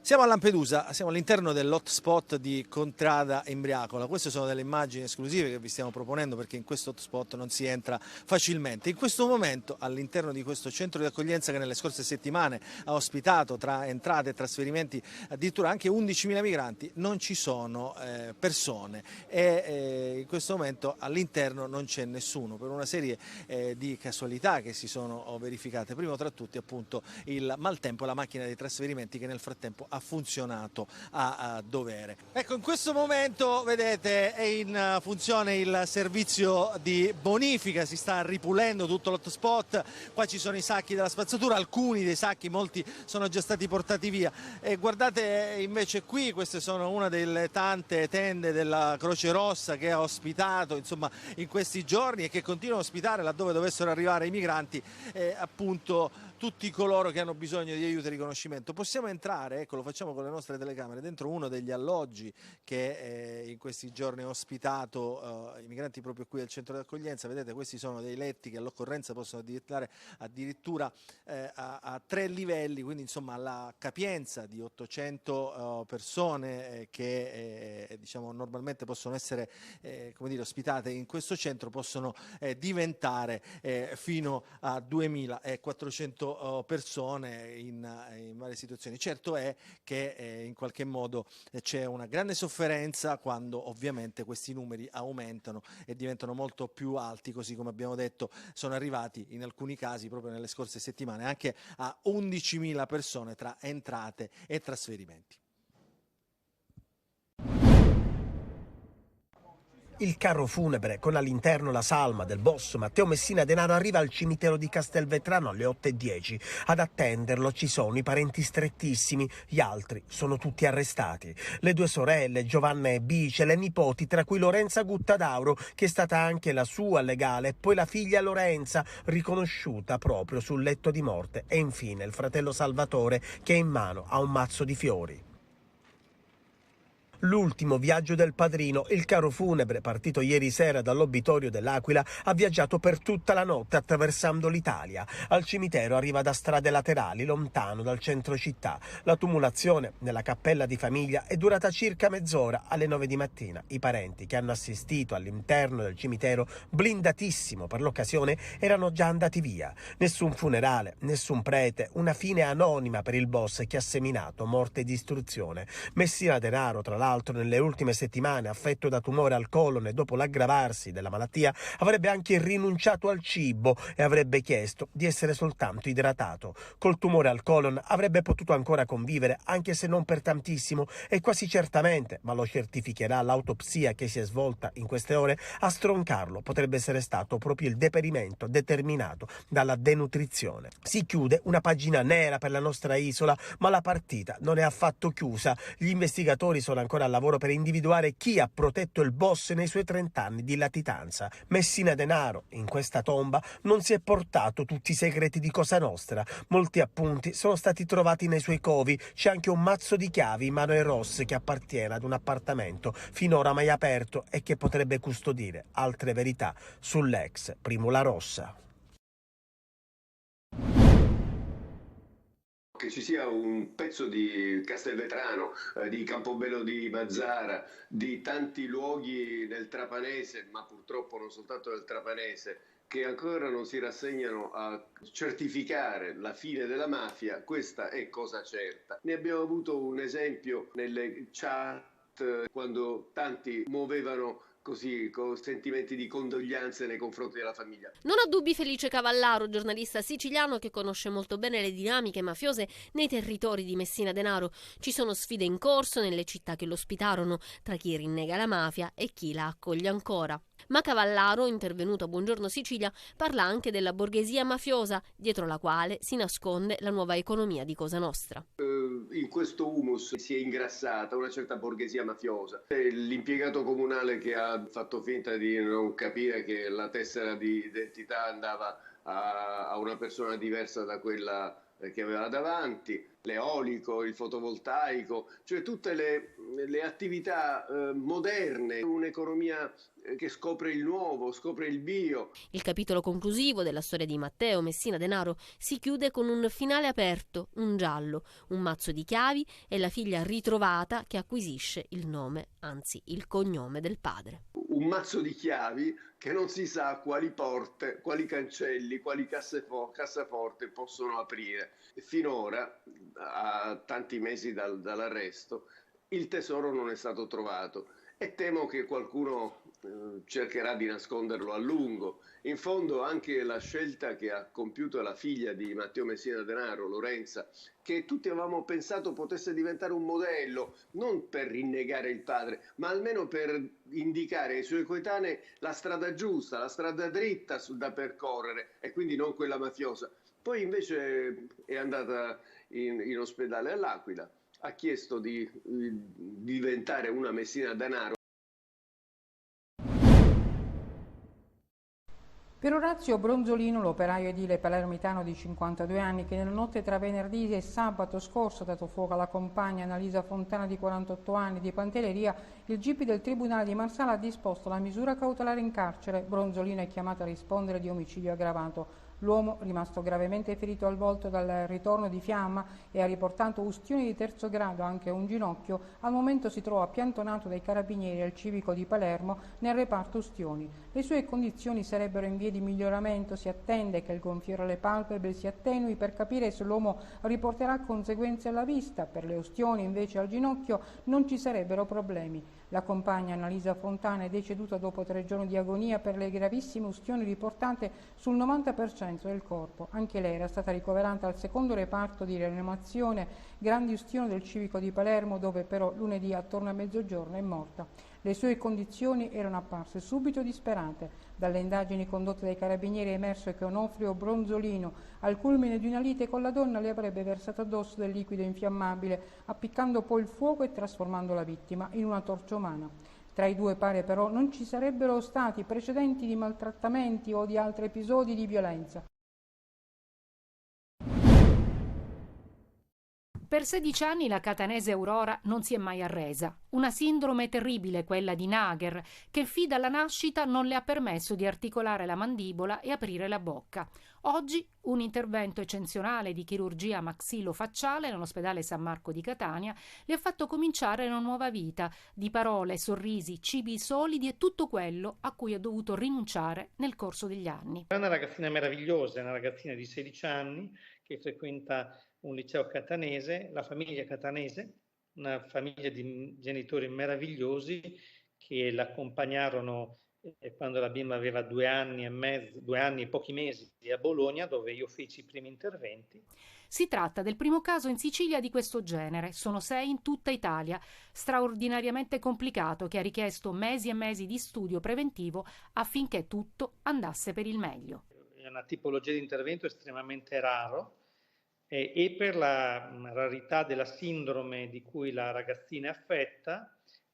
Siamo a Lampedusa, siamo all'interno dell'hotspot di Contrada Imbriacola. Queste sono delle immagini esclusive che vi stiamo proponendo perché in questo hotspot non si entra facilmente. In questo momento all'interno di questo centro di accoglienza che nelle scorse settimane ha ospitato tra entrate e trasferimenti addirittura anche 11.000 migranti, non ci sono persone e in questo momento all'interno non c'è nessuno per una serie di casualità che si sono verificate. Primo tra tutti appunto il maltempo e la macchina dei trasferimenti che nel frattempo ha funzionato a dovere. Ecco, in questo momento vedete è in funzione il servizio di bonifica, si sta ripulendo tutto l'hotspot, qua ci sono i sacchi della spazzatura, alcuni dei sacchi, molti sono già stati portati via e guardate invece qui, queste sono una delle tante tende della Croce Rossa che ha ospitato insomma in questi giorni e che continua a ospitare laddove dovessero arrivare i migranti appunto tutti coloro che hanno bisogno di aiuto e riconoscimento. Possiamo entrare, ecco, lo facciamo con le nostre telecamere, dentro uno degli alloggi che in questi giorni ha ospitato i migranti proprio qui al centro di accoglienza. Vedete, questi sono dei letti che all'occorrenza possono diventare addirittura a 3 livelli, quindi insomma la capienza di 800 persone che diciamo normalmente possono essere come dire, ospitate in questo centro possono diventare fino a 2.400 persone in varie situazioni. Certo è che in qualche modo c'è una grande sofferenza quando ovviamente questi numeri aumentano e diventano molto più alti, così come abbiamo detto sono arrivati in alcuni casi proprio nelle scorse settimane anche a 11.000 persone tra entrate e trasferimenti. Il carro funebre con all'interno la salma del boss Matteo Messina Denaro arriva al cimitero di Castelvetrano alle 8:10. Ad attenderlo ci sono i parenti strettissimi, gli altri sono tutti arrestati. Le 2 sorelle, Giovanna e Bice, le nipoti, tra cui Lorenza Guttadauro, che è stata anche la sua legale, e poi la figlia Lorenza, riconosciuta proprio sul letto di morte, e infine il fratello Salvatore, che in mano ha un mazzo di fiori. L'ultimo viaggio del padrino, il carro funebre, partito ieri sera dall'obitorio dell'Aquila, ha viaggiato per tutta la notte attraversando l'Italia. Al cimitero arriva da strade laterali, lontano dal centro città. La tumulazione nella cappella di famiglia è durata circa mezz'ora. Alle 9 di mattina i parenti che hanno assistito all'interno del cimitero, blindatissimo per l'occasione, erano già andati via. Nessun funerale, nessun prete, una fine anonima per il boss che ha seminato morte e distruzione. Messina Denaro, tra l'altro, nelle ultime settimane affetto da tumore al colon e dopo l'aggravarsi della malattia avrebbe anche rinunciato al cibo e avrebbe chiesto di essere soltanto idratato. Col tumore al colon avrebbe potuto ancora convivere, anche se non per tantissimo, e quasi certamente, ma lo certificherà l'autopsia che si è svolta in queste ore, a stroncarlo potrebbe essere stato proprio il deperimento determinato dalla denutrizione. Si chiude una pagina nera per la nostra isola, ma la partita non è affatto chiusa. Gli investigatori sono ancora al lavoro per individuare chi ha protetto il boss nei suoi 30 anni di latitanza. Messina Denaro, in questa tomba, non si è portato tutti i segreti di Cosa Nostra. Molti appunti sono stati trovati nei suoi covi. C'è anche un mazzo di chiavi in mano ai Ross che appartiene ad un appartamento finora mai aperto e che potrebbe custodire altre verità sull'ex Primula Rossa. Che ci sia un pezzo di Castelvetrano, di Campobello di Mazzara, di tanti luoghi del Trapanese, ma purtroppo non soltanto del Trapanese, che ancora non si rassegnano a certificare la fine della mafia, questa è cosa certa. Ne abbiamo avuto un esempio nelle chat quando tanti muovevano così con sentimenti di condoglianze nei confronti della famiglia. Non ha dubbi Felice Cavallaro, giornalista siciliano che conosce molto bene le dinamiche mafiose nei territori di Messina Denaro. Ci sono sfide in corso nelle città che lo ospitarono, tra chi rinnega la mafia e chi la accoglie ancora. Ma Cavallaro, intervenuto a Buongiorno Sicilia, parla anche della borghesia mafiosa, dietro la quale si nasconde la nuova economia di Cosa Nostra. In questo humus si è ingrassata una certa borghesia mafiosa. L'impiegato comunale che ha fatto finta di non capire che la tessera di identità andava a una persona diversa da quella che aveva davanti, l'eolico, il fotovoltaico, cioè tutte le attività moderne, un'economia che scopre il nuovo, scopre il bio. Il capitolo conclusivo della storia di Matteo Messina Denaro si chiude con un finale aperto, un giallo, un mazzo di chiavi e la figlia ritrovata che acquisisce il nome, anzi il cognome del padre. Un mazzo di chiavi che non si sa quali porte, quali cancelli, quali cassaforte possono aprire. Finora, a tanti mesi dall'arresto, il tesoro non è stato trovato e temo che qualcuno cercherà di nasconderlo a lungo. In fondo anche la scelta che ha compiuto la figlia di Matteo Messina Denaro, Lorenza, che tutti avevamo pensato potesse diventare un modello, non per rinnegare il padre, ma almeno per indicare ai suoi coetanei la strada giusta, la strada dritta da percorrere e quindi non quella mafiosa. Poi invece è andata in ospedale all'Aquila, ha chiesto di diventare una Messina Denaro. Per Orazio Bronzolino, l'operaio edile palermitano di 52 anni che nella notte tra venerdì e sabato scorso ha dato fuoco alla compagna Annalisa Fontana di 48 anni di Pantelleria, il GIP del Tribunale di Marsala ha disposto la misura cautelare in carcere. Bronzolino è chiamato a rispondere di omicidio aggravato. L'uomo, rimasto gravemente ferito al volto dal ritorno di fiamma e ha riportato ustioni di terzo grado anche a un ginocchio, al momento si trova piantonato dai carabinieri al civico di Palermo nel reparto ustioni. Le sue condizioni sarebbero in via di miglioramento, si attende che il gonfiore alle palpebre si attenui per capire se l'uomo riporterà conseguenze alla vista. Per le ustioni invece al ginocchio non ci sarebbero problemi. La compagna Annalisa Fontana è deceduta dopo 3 giorni di agonia per le gravissime ustioni riportate sul 90% del corpo. Anche lei era stata ricoverata al secondo reparto di rianimazione Grandi Ustioni del civico di Palermo, dove però lunedì attorno a mezzogiorno è morta. Le sue condizioni erano apparse subito disperate. Dalle indagini condotte dai carabinieri è emerso che Onofrio Bronzolino, al culmine di una lite con la donna, le avrebbe versato addosso del liquido infiammabile, appiccando poi il fuoco e trasformando la vittima in una torcia umana. Tra i due pare però non ci sarebbero stati precedenti di maltrattamenti o di altri episodi di violenza. Per 16 anni la catanese Aurora non si è mai arresa. Una sindrome terribile, quella di Nager, che fin dalla nascita non le ha permesso di articolare la mandibola e aprire la bocca. Oggi un intervento eccezionale di chirurgia maxillo-facciale nell'ospedale San Marco di Catania le ha fatto cominciare una nuova vita di parole, sorrisi, cibi solidi e tutto quello a cui ha dovuto rinunciare nel corso degli anni. È una ragazzina meravigliosa, è una ragazzina di 16 anni che frequenta un liceo catanese, la famiglia catanese, una famiglia di genitori meravigliosi che l'accompagnarono quando la bimba aveva 2 anni e mezzo, 2 anni e pochi mesi a Bologna, dove io feci i primi interventi. Si tratta del primo caso in Sicilia di questo genere, sono 6 in tutta Italia, straordinariamente complicato, che ha richiesto mesi e mesi di studio preventivo affinché tutto andasse per il meglio. È una tipologia di intervento estremamente raro e per la rarità della sindrome di cui la ragazzina è affetta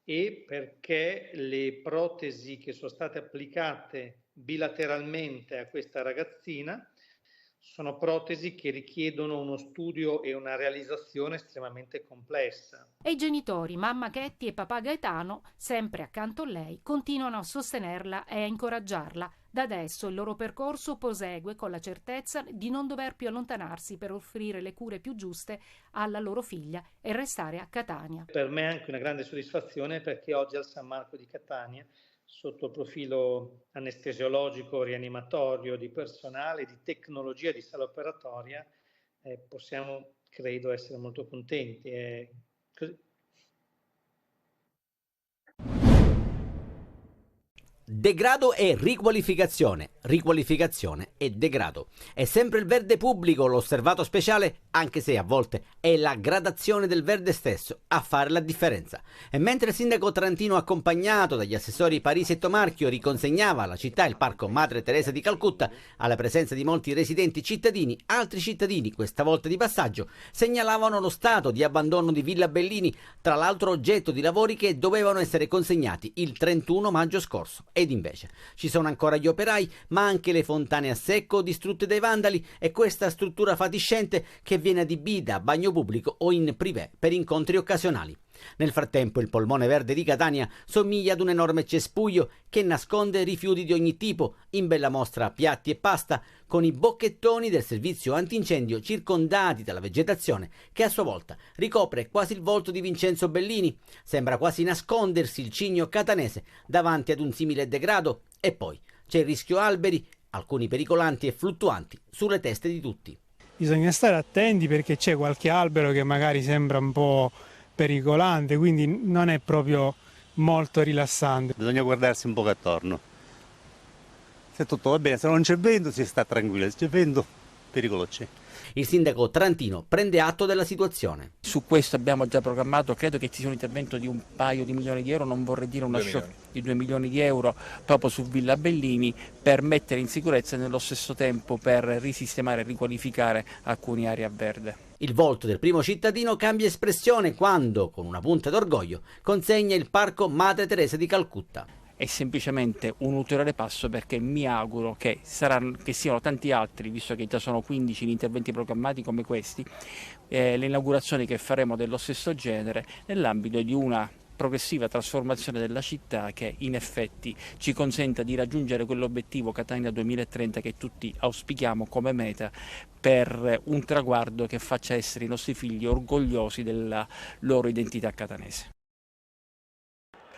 e perché le protesi che sono state applicate bilateralmente a questa ragazzina sono protesi che richiedono uno studio e una realizzazione estremamente complessa. E i genitori, mamma Chetti e papà Gaetano, sempre accanto a lei, continuano a sostenerla e a incoraggiarla. Da adesso il loro percorso prosegue con la certezza di non dover più allontanarsi per offrire le cure più giuste alla loro figlia e restare a Catania. Per me è anche una grande soddisfazione perché oggi al San Marco di Catania, sotto il profilo anestesiologico, rianimatorio, di personale, di tecnologia, di sala operatoria, possiamo, credo, essere molto contenti. Così. Degrado e riqualificazione, riqualificazione e degrado. È sempre il verde pubblico l'osservato speciale, anche se a volte è la gradazione del verde stesso a fare la differenza. E mentre il sindaco Trantino, accompagnato dagli assessori Parisi e Tomarchio, riconsegnava alla città il parco Madre Teresa di Calcutta, alla presenza di molti residenti cittadini, altri cittadini, questa volta di passaggio, segnalavano lo stato di abbandono di Villa Bellini, tra l'altro oggetto di lavori che dovevano essere consegnati il 31 maggio scorso. Ed invece ci sono ancora gli operai, ma anche le fontane a secco distrutte dai vandali e questa struttura fatiscente che viene adibita a bagno pubblico o in privé per incontri occasionali. Nel frattempo il polmone verde di Catania somiglia ad un enorme cespuglio che nasconde rifiuti di ogni tipo, in bella mostra piatti e pasta, con i bocchettoni del servizio antincendio circondati dalla vegetazione che a sua volta ricopre quasi il volto di Vincenzo Bellini. Sembra quasi nascondersi il cigno catanese davanti ad un simile degrado. E poi c'è il rischio alberi, alcuni pericolanti e fluttuanti, sulle teste di tutti. Bisogna stare attenti perché c'è qualche albero che magari sembra un po' pericolante, quindi non è proprio molto rilassante. Bisogna guardarsi un po' attorno. Se tutto va bene, se non c'è vento si sta tranquilli, se c'è vento pericolo c'è. Il sindaco trantino prende atto della situazione. Su questo abbiamo già programmato, credo che ci sia un intervento di un paio di milioni di euro, non vorrei dire una di 2 milioni di euro proprio su Villa Bellini per mettere in sicurezza e nello stesso tempo per risistemare e riqualificare alcune aree a verde. Il volto del primo cittadino cambia espressione quando, con una punta d'orgoglio, consegna il parco Madre Teresa di Calcutta. È semplicemente un ulteriore passo perché mi auguro che siano tanti altri, visto che già sono 15 gli interventi programmati come questi, le inaugurazioni che faremo dello stesso genere nell'ambito di una progressiva trasformazione della città che in effetti ci consenta di raggiungere quell'obiettivo Catania 2030 che tutti auspichiamo come meta per un traguardo che faccia essere i nostri figli orgogliosi della loro identità catanese.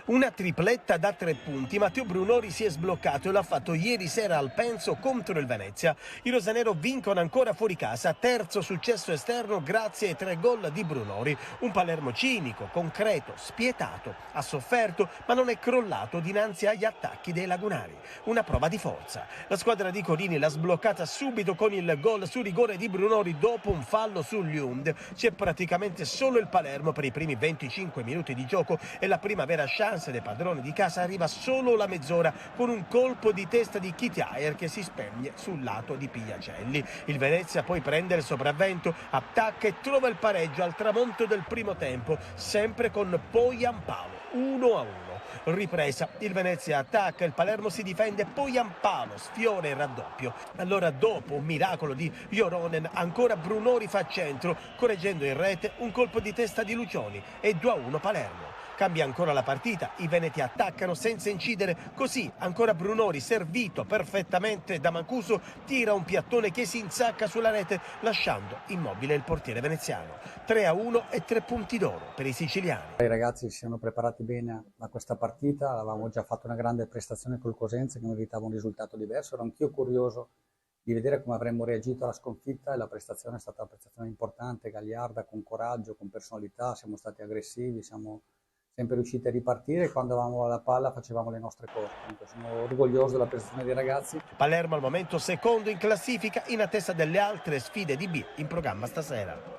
Una tripletta da 3 punti, Matteo Brunori si è sbloccato e l'ha fatto ieri sera al Penso contro il Venezia. I rosanero vincono ancora fuori casa, terzo successo esterno grazie ai 3 gol di Brunori. Un Palermo cinico, concreto, spietato, ha sofferto ma non è crollato dinanzi agli attacchi dei lagunari. Una prova di forza. La squadra di Corini l'ha sbloccata subito con il gol su rigore di Brunori dopo un fallo sugli Lund. C'è praticamente solo il Palermo per i primi 25 minuti di gioco e la prima vera chance dei padroni di casa arriva solo la mezz'ora con un colpo di testa di Kitiaer che si spegne sul lato di Pigliacelli. Il Venezia poi prende il sopravvento, attacca e trova il pareggio al tramonto del primo tempo, sempre con Poyampalo, 1-1. Ripresa, il Venezia attacca, il Palermo si difende, Poyampalo sfiora il raddoppio. Allora dopo un miracolo di Joronen ancora Brunori fa centro, correggendo in rete un colpo di testa di Lucioni e 2-1 Palermo. Cambia ancora la partita, i veneti attaccano senza incidere, così ancora Brunori, servito perfettamente da Mancuso, tira un piattone che si insacca sulla rete lasciando immobile il portiere veneziano. 3-1 e 3 punti d'oro per i siciliani. I ragazzi si sono preparati bene a questa partita, avevamo già fatto una grande prestazione col Cosenza che meritava un risultato diverso, ero anch'io curioso di vedere come avremmo reagito alla sconfitta e la prestazione è stata una prestazione importante, gagliarda, con coraggio, con personalità, siamo stati aggressivi, siamo sempre riusciti a ripartire e quando avevamo la palla facevamo le nostre cose. Quindi sono orgoglioso della prestazione dei ragazzi. Palermo al momento secondo in classifica in attesa delle altre sfide di B in programma stasera.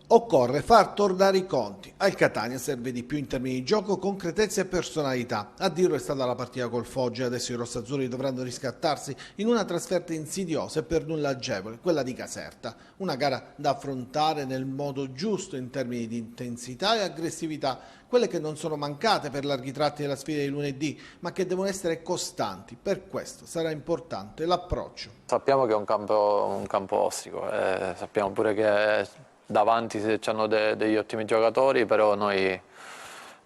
Occorre far tornare i conti. Al Catania serve di più in termini di gioco, concretezza e personalità. A dirlo è stata la partita col Foggia e adesso i rossazzurri dovranno riscattarsi in una trasferta insidiosa e per nulla agevole, quella di Caserta. Una gara da affrontare nel modo giusto in termini di intensità e aggressività, quelle che non sono mancate per larghi tratti della sfida di lunedì, ma che devono essere costanti. Per questo sarà importante l'approccio. Sappiamo che è un campo ostico, sappiamo pure che davanti c'hanno degli ottimi giocatori, però noi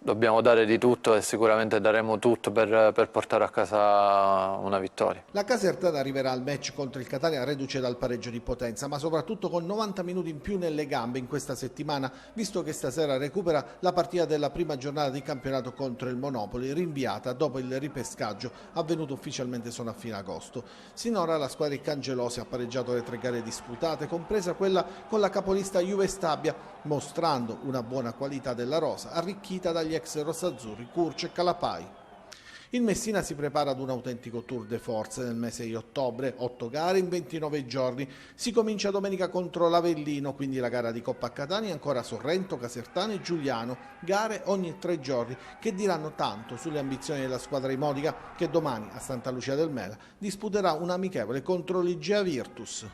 dobbiamo dare di tutto e sicuramente daremo tutto per portare a casa una vittoria. La Casertana arriverà al match contro il Catania reduce dal pareggio di Potenza, ma soprattutto con 90 minuti in più nelle gambe in questa settimana, visto che stasera recupera la partita della prima giornata di campionato contro il Monopoli, rinviata dopo il ripescaggio avvenuto ufficialmente solo a fine agosto. Sinora la squadra cangelose ha pareggiato le 3 gare disputate, compresa quella con la capolista Juve Stabia, mostrando una buona qualità della rosa, arricchita dagli ex rossazzurri Curcio e Calapai. Il Messina si prepara ad un autentico tour de force nel mese di ottobre, 8 gare in 29 giorni. Si comincia domenica contro l'Avellino, quindi la gara di Coppa a Catania, ancora Sorrento, Casertano e Giuliano, gare ogni 3 giorni che diranno tanto sulle ambizioni della squadra imodica che domani a Santa Lucia del Mela disputerà un amichevole contro l'Igea Virtus.